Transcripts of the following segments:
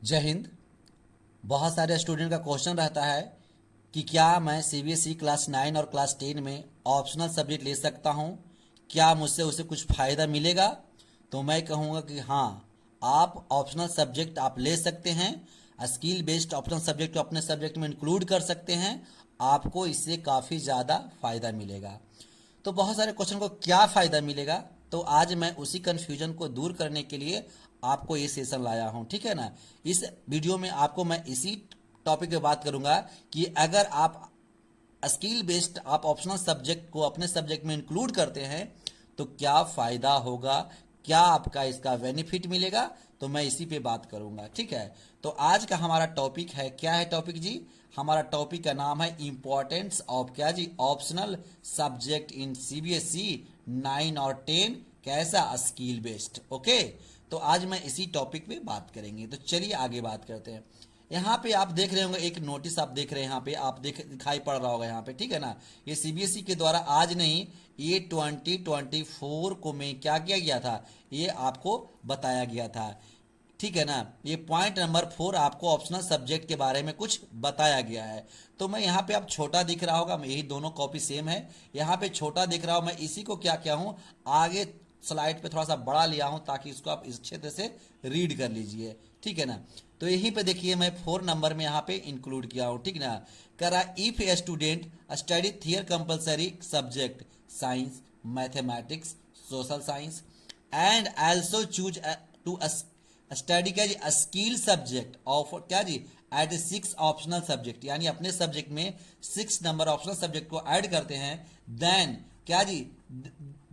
जय हिंद। बहुत सारे स्टूडेंट का क्वेश्चन रहता है कि क्या मैं सीबीएसई क्लास 9 और क्लास 10 में ऑप्शनल सब्जेक्ट ले सकता हूँ, क्या मुझसे उसे कुछ फ़ायदा मिलेगा। तो मैं कहूँगा कि हाँ, आप ऑप्शनल सब्जेक्ट आप ले सकते हैं। स्किल बेस्ड ऑप्शनल सब्जेक्ट को अपने सब्जेक्ट में इंक्लूड कर सकते हैं। आपको इससे काफ़ी ज़्यादा फ़ायदा मिलेगा। तो बहुत सारे क्वेश्चन को क्या फ़ायदा मिलेगा, तो आज मैं उसी कन्फ्यूजन को दूर करने के लिए आपको ये सेशन लाया हूँ, ठीक है ना। इस वीडियो में आपको मैं इसी टॉपिक पे बात करूंगा कि अगर आप स्किल बेस्ड आप ऑप्शनल सब्जेक्ट को अपने सब्जेक्ट में इंक्लूड करते हैं तो क्या फ़ायदा होगा, क्या आपका इसका बेनिफिट मिलेगा। तो मैं इसी पे बात करूंगा, ठीक है। तो आज का हमारा टॉपिक है, क्या है टॉपिक जी? हमारा टॉपिक का नाम है इम्पोर्टेंस ऑफ क्या जी, ऑप्शनल सब्जेक्ट इन सीबीएसई 9 और 10 कैसा स्किल बेस्ड। ओके, तो आज मैं इसी टॉपिक पे बात करेंगे। तो चलिए आगे बात करते हैं। यहाँ पे आप देख रहे होंगे, एक नोटिस आप देख रहे हैं, यहाँ पे आप दिखाई पड़ रहा होगा यहाँ पे, ठीक है ना। ये सीबीएसई के द्वारा आज नहीं, ये 2024 को में क्या किया गया था, ये आपको बताया गया था, ठीक है ना। ये पॉइंट नंबर 4 आपको ऑप्शनल सब्जेक्ट के बारे में कुछ बताया गया है। तो मैं यहाँ पे आप छोटा दिख रहा होगा, यही दोनों कॉपी सेम है। यहाँ पे छोटा दिख रहा हूँ, मैं इसी को क्या किया हूँ, आगे स्लाइड पे थोड़ा सा बड़ा लिया हूँ ताकि इसको आप इस क्षेत्र से रीड कर लीजिए, ठीक है ना। तो यहीं पे देखिए मैं 4 नंबर में यहाँ पे इंक्लूड किया हूँ, ठीक ना। करा if a student study their compulsory subject science, mathematics, social science and also choose to study क्या जी, स्किल सब्जेक्ट ऑफ क्या जी एट 6 ऑप्शनल सब्जेक्ट, यानी अपने सब्जेक्ट में 6 नंबर ऑप्शनल सब्जेक्ट को ऐड करते हैं। देन क्या जी,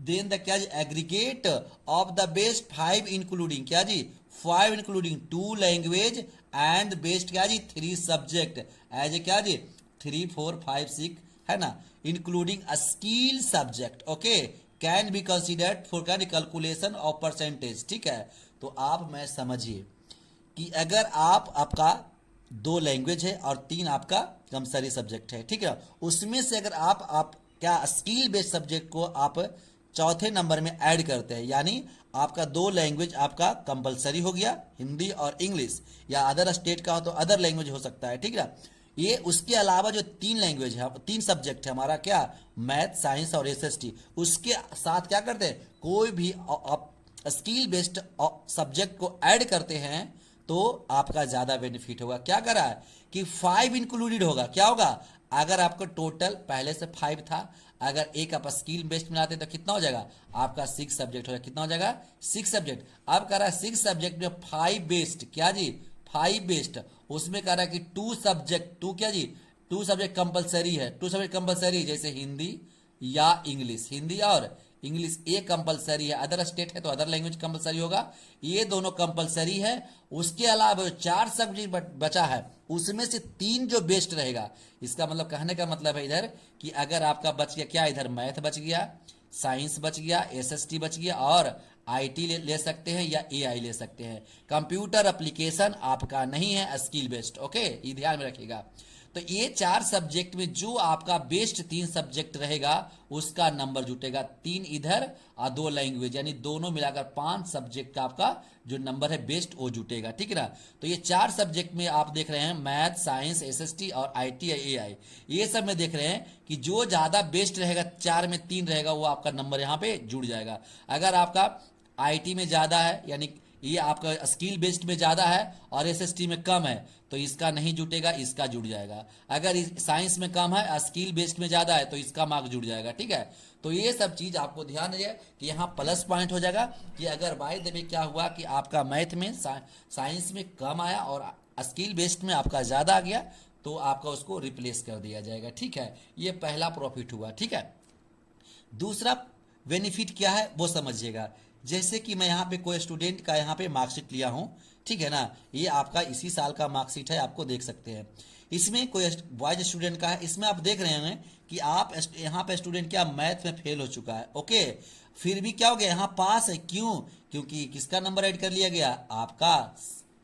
देन द क्या जी aggregate of the best 5 including क्या जी 5 इंक्लूडिंग 2 लैंग्वेज एंड बेस्ट क्या जी 3 सब्जेक्ट एज ए क्या जी 3 4 5 6 है ना, including skill subject. Okay, can be considered for क्या कैलकुलेशन ऑफ परसेंटेज, ठीक है। तो आप मैं समझिए कि अगर आपका 2 लैंग्वेज है और 3 आपका कंपलसरी सब्जेक्ट है, ठीक है, उसमें से अगर आप क्या स्किल बेस्ड सब्जेक्ट को आप चौथे नंबर में ऐड करते हैं, यानी आपका 2 लैंग्वेज आपका कंपलसरी हो गया, हिंदी और इंग्लिश, या अदर स्टेट का हो तो अदर लैंग्वेज हो सकता है, ठीक है। ये उसके अलावा जो 3 लैंग्वेज है, 3 सब्जेक्ट है हमारा, क्या मैथ, साइंस और एसएसटी, उसके साथ क्या करते हैं, कोई भी स्किल बेस्ड सब्जेक्ट को ऐड करते हैं तो आपका ज़्यादा बेनिफिट होगा। क्या करा है कि 5 इंक्लूडेड होगा, क्या होगा, अगर आपको टोटल पहले से 5 था, अगर एक आप स्किल बेस्ड मिलाते तो कितना हो जाएगा, आपका 6 सब्जेक्ट हो जाएगा। कितना हो जाएगा, 6 सब्जेक्ट। अब कह रहा है 6 सब्जेक्ट में 5 बेस्ड क्या जी 5 बेस्ड, उसमें कह रहा है कि 2 सब्जेक्ट 2 क्या जी 2 सब्जेक्ट कंपलसरी है, 2 सब्जेक्ट कंपलसरी, जैसे हिंदी या इंग्लिश, हिंदी और इंग्लिश ये कंपलसरी है, अदर स्टेट है तो अदर लैंग्वेज कंपलसरी होगा, ये दोनों कंपलसरी है। उसके अलावा जो 4 सब्जेक्ट बचा है उसमें से 3 जो बेस्ट रहेगा, इसका मतलब कहने का मतलब है इधर कि अगर आपका बच गया क्या, इधर मैथ बच गया, साइंस बच गया, एसएसटी बच गया और आईटी ले सकते हैं या एआई ले सकते हैं। कंप्यूटर एप्लीकेशन आपका नहीं है स्किल बेस्ड, ओके, ये ध्यान में रखिएगा। तो ये 4 सब्जेक्ट में जो आपका बेस्ट 3 सब्जेक्ट रहेगा उसका नंबर जुटेगा, 3 इधर और 2 लैंग्वेज, यानी दोनों मिलाकर 5 सब्जेक्ट का आपका जो नंबर है बेस्ट वो जुटेगा, ठीक है ना। तो ये 4 सब्जेक्ट में आप देख रहे हैं मैथ, साइंस, एसएसटी और आईटी या एआई, ये सब में देख रहे हैं कि जो ज़्यादा बेस्ट रहेगा, 4 में 3 रहेगा, वो आपका नंबर यहाँ पे जुड़ जाएगा। अगर आपका आईटी में ज़्यादा है, यानी ये आपका स्किल बेस्ड में ज़्यादा है और एसएसटी में कम है, तो इसका नहीं जुटेगा, इसका जुड़ जाएगा। अगर साइंस में कम है, स्किल बेस्ड में ज़्यादा है, तो इसका मार्क जुड़ जाएगा, ठीक है। तो ये सब चीज़ आपको ध्यान रहे कि यहाँ प्लस पॉइंट हो जाएगा कि अगर बाय द वे क्या हुआ कि आपका मैथ में साइंस में कम आया और स्किल बेस्ड में आपका ज़्यादा आ गया, तो आपका उसको रिप्लेस कर दिया जाएगा, ठीक है। ये पहला प्रॉफिट हुआ, ठीक है। दूसरा बेनिफिट क्या है वो समझिएगा। जैसे कि मैं यहाँ पे कोई स्टूडेंट का यहाँ पे मार्कशीट लिया हूँ, ठीक है ना, ये आपका इसी साल का मार्कशीट है, आपको देख सकते हैं। इसमें कोई बॉयज स्टूडेंट का है, इसमें आप देख रहे हैं कि आप यहाँ पे स्टूडेंट क्या मैथ में फेल हो चुका है, ओके, फिर भी क्या हो गया, यहाँ पास है, क्यों, क्योंकि किसका नंबर ऐड कर लिया गया, आपका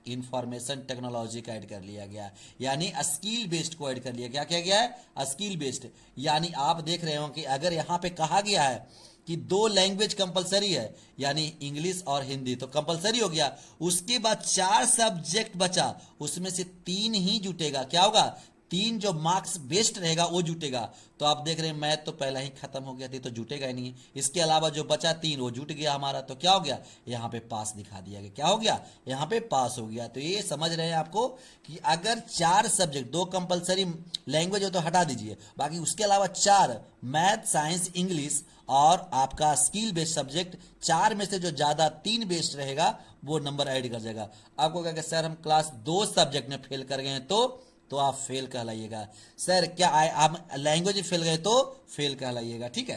इंफॉर्मेशन टेक्नोलॉजी का ऐड कर लिया गया, यानी स्किल बेस्ड को ऐड कर लिया गया। क्या किया गया है, स्किल बेस्ड। यानी आप देख रहे हो कि अगर यहाँ पे कहा गया है कि 2 लैंग्वेज कंपलसरी है, यानी इंग्लिश और हिंदी तो कंपलसरी हो गया। उसके बाद 4 सब्जेक्ट बचा, उसमें से 3 ही जुटेगा। क्या होगा? 3 जो मार्क्स बेस्ड रहेगा वो जुटेगा। तो आप देख रहे हैं मैथ तो पहला ही खत्म हो गया थी, तो जुटेगा ही नहीं। इसके अलावा जो बचा 3 वो जुट गया हमारा, तो क्या हो गया? यहाँ पे पास दिखा दिया गया। क्या हो गया? यहाँ पे पास हो गया। तो ये समझ रहे हैं आपको कि अगर 4 सब्जेक्ट, 2 कंपलसरी लैंग्वेज हो तो हटा दीजिए, बाकी उसके अलावा 4 मैथ, साइंस, इंग्लिश और आपका स्किल बेस्ड सब्जेक्ट, 4 में से जो ज्यादा 3 बेस्ड रहेगा वो नंबर ऐड कर जाएगा। आपको क्या सर हम क्लास 2 सब्जेक्ट में फेल कर गए हैं तो आप फेल कहलाइएगा। सर क्या आप लैंग्वेज फेल गए तो फेल कहलाइएगा। ठीक है।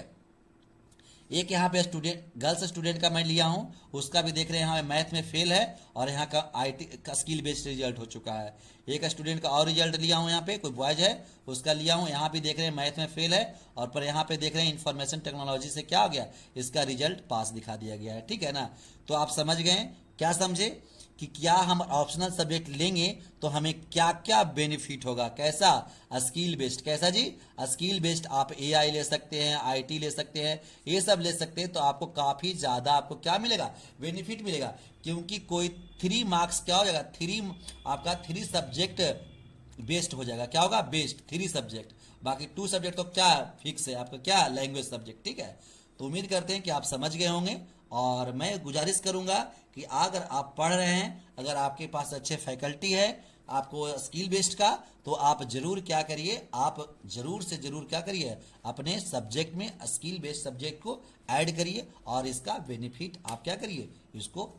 एक यहाँ पे स्टूडेंट, गर्ल्स स्टूडेंट का मैं लिया हूँ, उसका भी देख रहे हैं यहाँ मैथ में फेल है और यहाँ का आईटी का स्किल बेस्ड रिजल्ट हो चुका है। एक स्टूडेंट का और रिजल्ट लिया हूँ, यहाँ पे कोई बॉयज है उसका लिया हूँ, यहाँ भी देख रहे हैं मैथ में फेल है और पर यहाँ पे देख रहे हैं इंफॉर्मेशन टेक्नोलॉजी से क्या हो गया, इसका रिजल्ट पास दिखा दिया गया है। ठीक है ना। तो आप समझ गए, क्या समझे कि क्या हम ऑप्शनल सब्जेक्ट लेंगे तो हमें क्या क्या बेनिफिट होगा। कैसा? Skill based. कैसा जी? Skill based. आप एआई ले सकते हैं, आईटी ले सकते हैं, ये सब ले सकते हैं, तो आपको काफी ज्यादा आपको क्या मिलेगा? बेनिफिट मिलेगा। क्योंकि कोई 3 मार्क्स क्या हो जाएगा, 3 आपका 3 सब्जेक्ट बेस्ड हो जाएगा। क्या होगा? Based 3 subject. बाकी 2 सब्जेक्ट तो क्या फिक्स है आपका, क्या लैंग्वेज सब्जेक्ट। ठीक है। तो उम्मीद करते हैं कि आप समझ गए होंगे और मैं गुजारिश करूंगा कि अगर आप पढ़ रहे हैं, अगर आपके पास अच्छे फैकल्टी है आपको स्किल बेस्ड का, तो आप जरूर क्या करिए, आप जरूर से जरूर क्या करिए, अपने सब्जेक्ट में स्किल बेस्ड सब्जेक्ट को ऐड करिए और इसका बेनिफिट आप क्या करिए, इसको